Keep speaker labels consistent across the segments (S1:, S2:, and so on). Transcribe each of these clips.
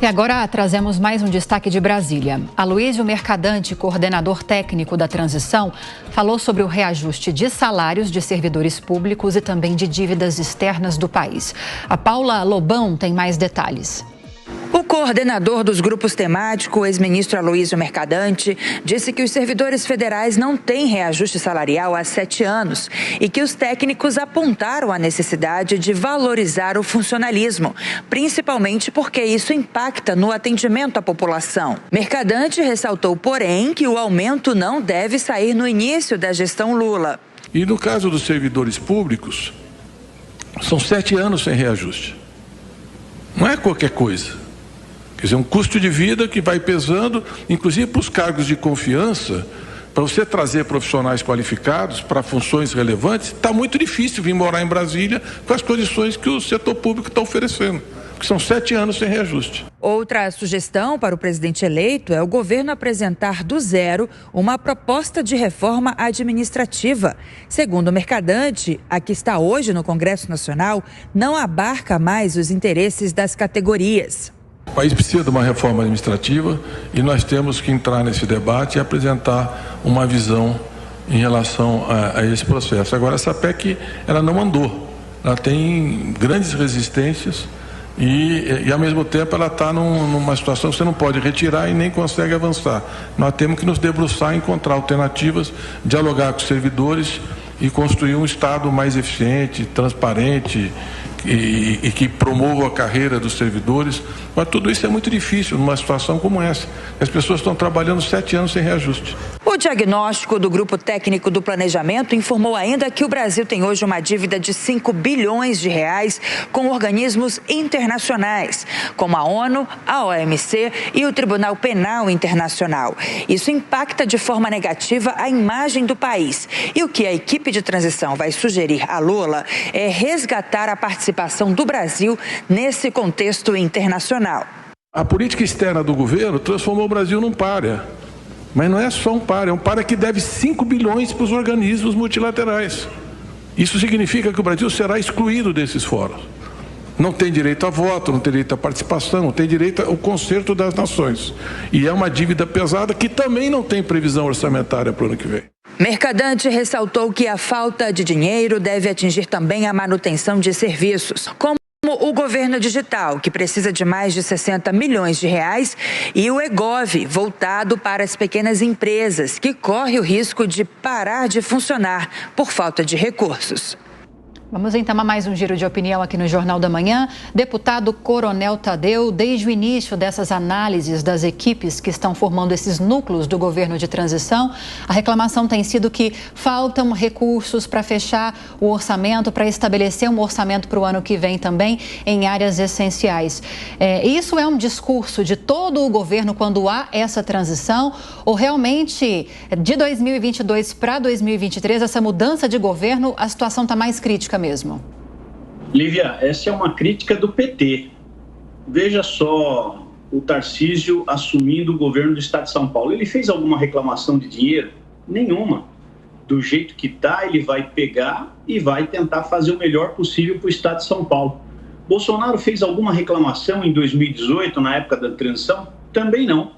S1: E agora trazemos mais um destaque de Brasília. Aloysio Mercadante, coordenador técnico da transição, falou sobre o reajuste de salários de servidores públicos e também de dívidas externas do país. A Paula Lobão tem mais detalhes.
S2: O coordenador dos grupos temáticos, o ex-ministro Aloysio Mercadante, disse que os servidores federais não têm reajuste salarial há 7 anos e que os técnicos apontaram a necessidade de valorizar o funcionalismo, principalmente porque isso impacta no atendimento à população. Mercadante ressaltou, porém, que o aumento não deve sair no início da gestão Lula.
S3: E no caso dos servidores públicos, são 7 anos sem reajuste. Não é qualquer coisa. Quer dizer, um custo de vida que vai pesando, inclusive para os cargos de confiança, para você trazer profissionais qualificados para funções relevantes, está muito difícil vir morar em Brasília com as condições que o setor público está oferecendo, porque são 7 anos sem reajuste.
S2: Outra sugestão para o presidente eleito é o governo apresentar do zero uma proposta de reforma administrativa. Segundo o Mercadante, a que está hoje no Congresso Nacional não abarca mais os interesses das categorias.
S3: O país precisa de uma reforma administrativa e nós temos que entrar nesse debate e apresentar uma visão em relação a esse processo. Agora, essa PEC, ela não andou, ela tem grandes resistências e ao mesmo tempo, ela está numa situação que você não pode retirar e nem consegue avançar. Nós temos que nos debruçar, encontrar alternativas, dialogar com os servidores e construir um Estado mais eficiente, transparente, e que promova a carreira dos servidores, mas tudo isso é muito difícil numa situação como essa. As pessoas estão trabalhando 7 anos sem reajuste.
S2: O diagnóstico do Grupo Técnico do Planejamento informou ainda que o Brasil tem hoje uma dívida de 5 bilhões de reais com organismos internacionais, como a ONU, a OMC e o Tribunal Penal Internacional. Isso impacta de forma negativa a imagem do país. E o que a equipe de transição vai sugerir a Lula é resgatar a participação do Brasil nesse contexto internacional.
S3: A política externa do governo transformou o Brasil num pária. Mas não é só um pária, é um pária que deve 5 bilhões para os organismos multilaterais. Isso significa que o Brasil será excluído desses fóruns. Não tem direito a voto, não tem direito à participação, não tem direito ao concerto das nações. E é uma dívida pesada que também não tem previsão orçamentária para o ano que vem.
S2: Mercadante ressaltou que a falta de dinheiro deve atingir também a manutenção de serviços, como o governo digital, que precisa de mais de 60 milhões de reais, e o EGOV, voltado para as pequenas empresas, que corre o risco de parar de funcionar por falta de recursos.
S1: Vamos então a mais um giro de opinião aqui no Jornal da Manhã. Deputado Coronel Tadeu, desde o início dessas análises das equipes que estão formando esses núcleos do governo de transição, a reclamação tem sido que faltam recursos para fechar o orçamento, para estabelecer um orçamento para o ano que vem também em áreas essenciais. Isso é um discurso de todo o governo quando há essa transição ou realmente de 2022 para 2023, essa mudança de governo, a situação está mais crítica mesmo?
S4: Lívia, essa é uma crítica do PT. Veja só o Tarcísio assumindo o governo do estado de São Paulo. Ele fez alguma reclamação de dinheiro? Nenhuma. Do jeito que está, ele vai pegar e vai tentar fazer o melhor possível para o estado de São Paulo. Bolsonaro fez alguma reclamação em 2018, na época da transição? Também não.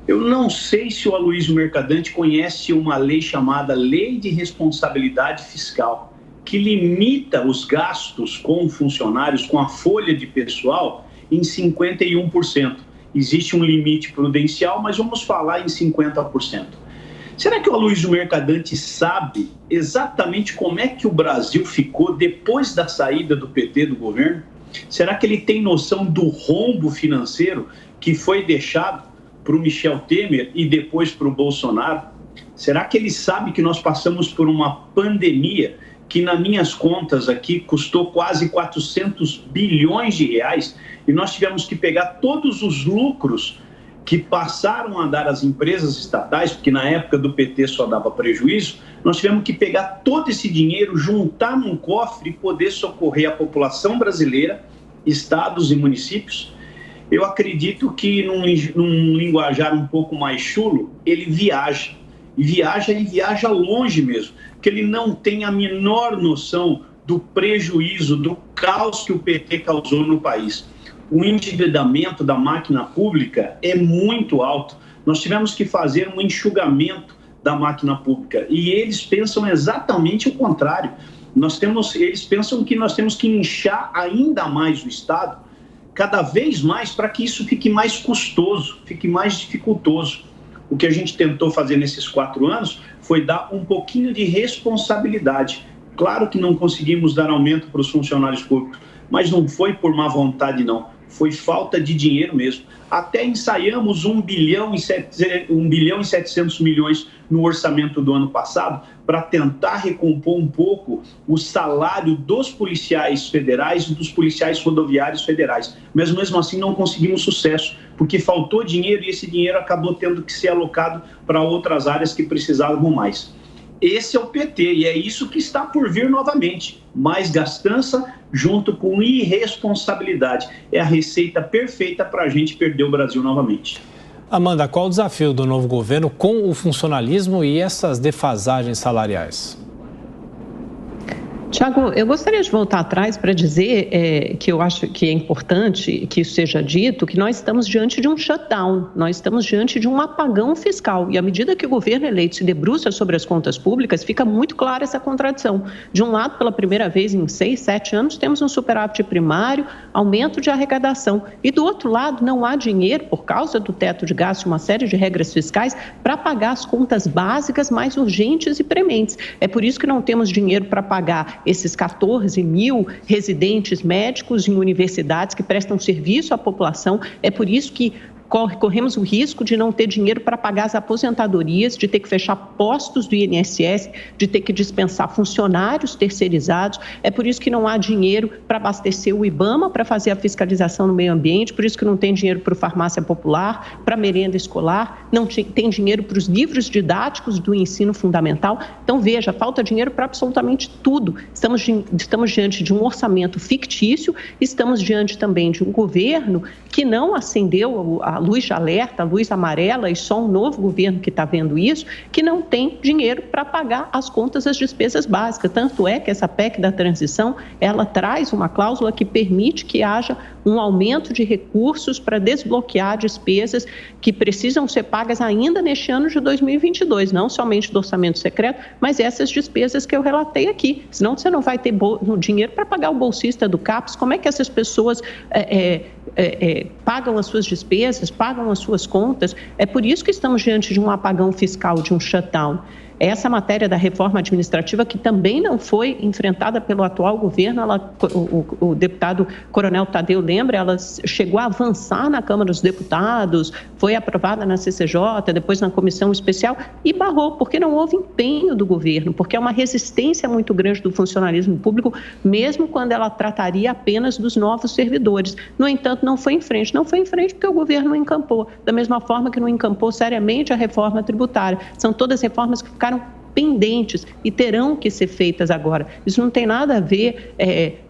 S4: Eu não sei se o Aloysio Mercadante conhece uma lei chamada Lei de Responsabilidade Fiscal, que limita os gastos com funcionários, com a folha de pessoal, em 51%. Existe um limite prudencial, mas vamos falar em 50%. Será que o Aloysio Mercadante sabe exatamente como é que o Brasil ficou depois da saída do PT do governo? Será que ele tem noção do rombo financeiro que foi deixado para o Michel Temer e depois para o Bolsonaro? Será que ele sabe que nós passamos por uma pandemia que, nas minhas contas aqui, custou quase 400 bilhões de reais e nós tivemos que pegar todos os lucros que passaram a dar às empresas estatais, porque na época do PT só dava prejuízo, nós tivemos que pegar todo esse dinheiro, juntar num cofre e poder socorrer a população brasileira, estados e municípios. Eu acredito que num linguajar um pouco mais chulo, ele viaja. E viaja longe mesmo, porque ele não tem a menor noção do prejuízo, do caos que o PT causou no país. o endividamento da máquina pública é muito alto. Nós tivemos que fazer um enxugamento da máquina pública e eles pensam exatamente o contrário. Eles pensam que nós temos que inchar ainda mais o Estado, cada vez mais, para que isso fique mais custoso, fique mais dificultoso. O que a gente tentou fazer nesses 4 anos foi dar um pouquinho de responsabilidade. Claro que não conseguimos dar aumento para os funcionários públicos, mas não foi por má vontade, não. Foi falta de dinheiro mesmo. Até ensaiamos 1 bilhão e 700 milhões no orçamento do ano passado para tentar recompor um pouco o salário dos policiais federais e dos policiais rodoviários federais. Mas mesmo assim não conseguimos sucesso, porque faltou dinheiro e esse dinheiro acabou tendo que ser alocado para outras áreas que precisavam mais. Esse é o PT e é isso que está por vir novamente. Mais gastança junto com irresponsabilidade. É a receita perfeita para a gente perder o Brasil novamente.
S5: Amanda, qual o desafio do novo governo com o funcionalismo e essas defasagens salariais?
S6: Tiago, eu gostaria de voltar atrás para dizer que eu acho que é importante que isso seja dito, que nós estamos diante de um shutdown, nós estamos diante de um apagão fiscal. E à medida que o governo eleito se debruça sobre as contas públicas, fica muito clara essa contradição. De um lado, pela primeira vez em 6, 7 anos, temos um superávit primário, aumento de arrecadação. E do outro lado, não há dinheiro, por causa do teto de gasto e uma série de regras fiscais, para pagar as contas básicas mais urgentes e prementes. É por isso que não temos dinheiro para pagar esses 14 mil residentes médicos em universidades que prestam serviço à população. É por isso que corremos o risco de não ter dinheiro para pagar as aposentadorias, de ter que fechar postos do INSS, de ter que dispensar funcionários terceirizados. É por isso que não há dinheiro para abastecer o IBAMA, para fazer a fiscalização no meio ambiente, por isso que não tem dinheiro para a farmácia popular, para a merenda escolar, não tem dinheiro para os livros didáticos do ensino fundamental. Então, veja, falta dinheiro para absolutamente tudo. Estamos diante de um orçamento fictício, estamos diante também de um governo que não acendeu a luz de alerta, a luz amarela, e só um novo governo que está vendo isso, que não tem dinheiro para pagar as contas, as despesas básicas. Tanto é que essa PEC da transição, ela traz uma cláusula que permite que haja um aumento de recursos para desbloquear despesas que precisam ser pagas ainda neste ano de 2022, não somente do orçamento secreto, mas essas despesas que eu relatei aqui. Senão você não vai ter dinheiro para pagar o bolsista do CAPES. Como é que essas pessoas pagam as suas despesas, pagam as suas contas? É por isso que estamos diante de um apagão fiscal, de um shutdown. Essa matéria da reforma administrativa, que também não foi enfrentada pelo atual governo, o deputado Coronel Tadeu lembra, ela chegou a avançar na Câmara dos Deputados, foi aprovada na CCJ, depois na comissão especial, e barrou, porque não houve empenho do governo, porque é uma resistência muito grande do funcionalismo público, mesmo quando ela trataria apenas dos novos servidores. No entanto, não foi em frente. Não foi em frente porque o governo não encampou, da mesma forma que não encampou seriamente a reforma tributária. São todas reformas que ficaram pendentes e terão que ser feitas agora. Isso não tem nada a ver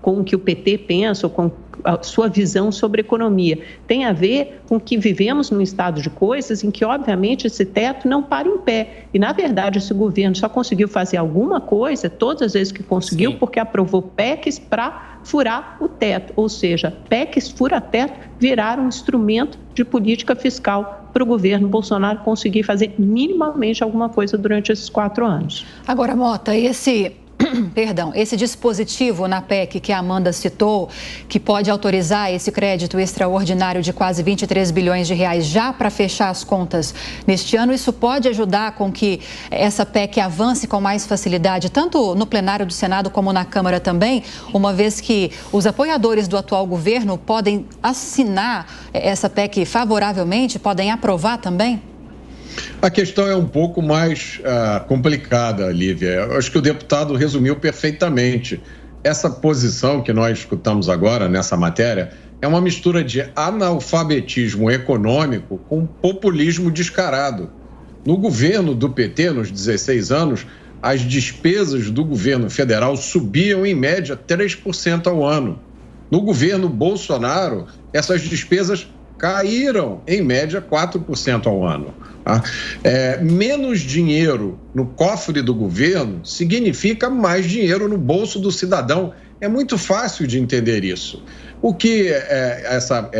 S6: com o que o PT pensa ou com a sua visão sobre economia. Tem a ver com que vivemos num estado de coisas em que, obviamente, esse teto não para em pé. E, na verdade, esse governo só conseguiu fazer alguma coisa, todas as vezes que conseguiu, Sim. porque aprovou PECs para furar o teto. Ou seja, PECs fura-teto viraram um instrumento de política fiscal para o governo Bolsonaro conseguir fazer minimamente alguma coisa durante esses 4 anos.
S1: Agora, Mota, esse dispositivo na PEC que a Amanda citou, que pode autorizar esse crédito extraordinário de quase 23 bilhões de reais já para fechar as contas neste ano, isso pode ajudar com que essa PEC avance com mais facilidade, tanto no plenário do Senado como na Câmara também, uma vez que os apoiadores do atual governo podem assinar essa PEC favoravelmente, podem aprovar também?
S7: A questão é um pouco mais complicada, Lívia. Eu acho que o deputado resumiu perfeitamente. Essa posição que nós escutamos agora nessa matéria é uma mistura de analfabetismo econômico com populismo descarado. No governo do PT, nos 16 anos, as despesas do governo federal subiam em média 3% ao ano. No governo Bolsonaro, essas despesas caíram em média 4% ao ano. Menos dinheiro no cofre do governo significa mais dinheiro no bolso do cidadão. É muito fácil de entender isso. O que essa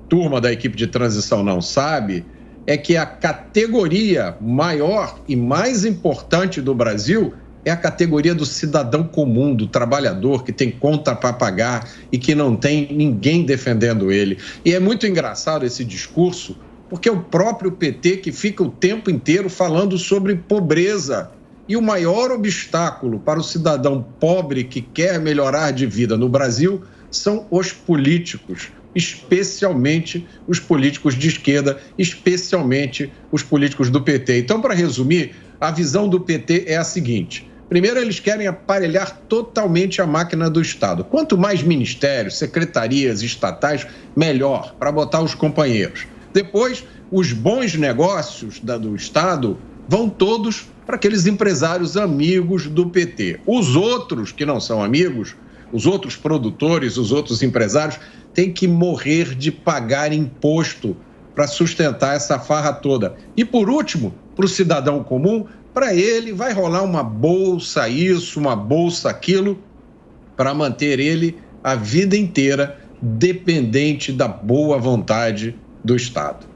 S7: turma da equipe de transição não sabe é que a categoria maior e mais importante do Brasil é a categoria do cidadão comum, do trabalhador que tem conta para pagar e que não tem ninguém defendendo ele. E é muito engraçado esse discurso, porque é o próprio PT que fica o tempo inteiro falando sobre pobreza. E o maior obstáculo para o cidadão pobre que quer melhorar de vida no Brasil são os políticos, especialmente os políticos de esquerda, especialmente os políticos do PT. Então, para resumir, a visão do PT é a seguinte: primeiro, eles querem aparelhar totalmente a máquina do Estado. Quanto mais ministérios, secretarias estatais, melhor, para botar os companheiros. Depois, os bons negócios do Estado vão todos para aqueles empresários amigos do PT. Os outros que não são amigos, os outros produtores, os outros empresários, têm que morrer de pagar imposto para sustentar essa farra toda. E, por último, para o cidadão comum, para ele vai rolar uma bolsa isso, uma bolsa aquilo, para manter ele a vida inteira dependente da boa vontade do Estado.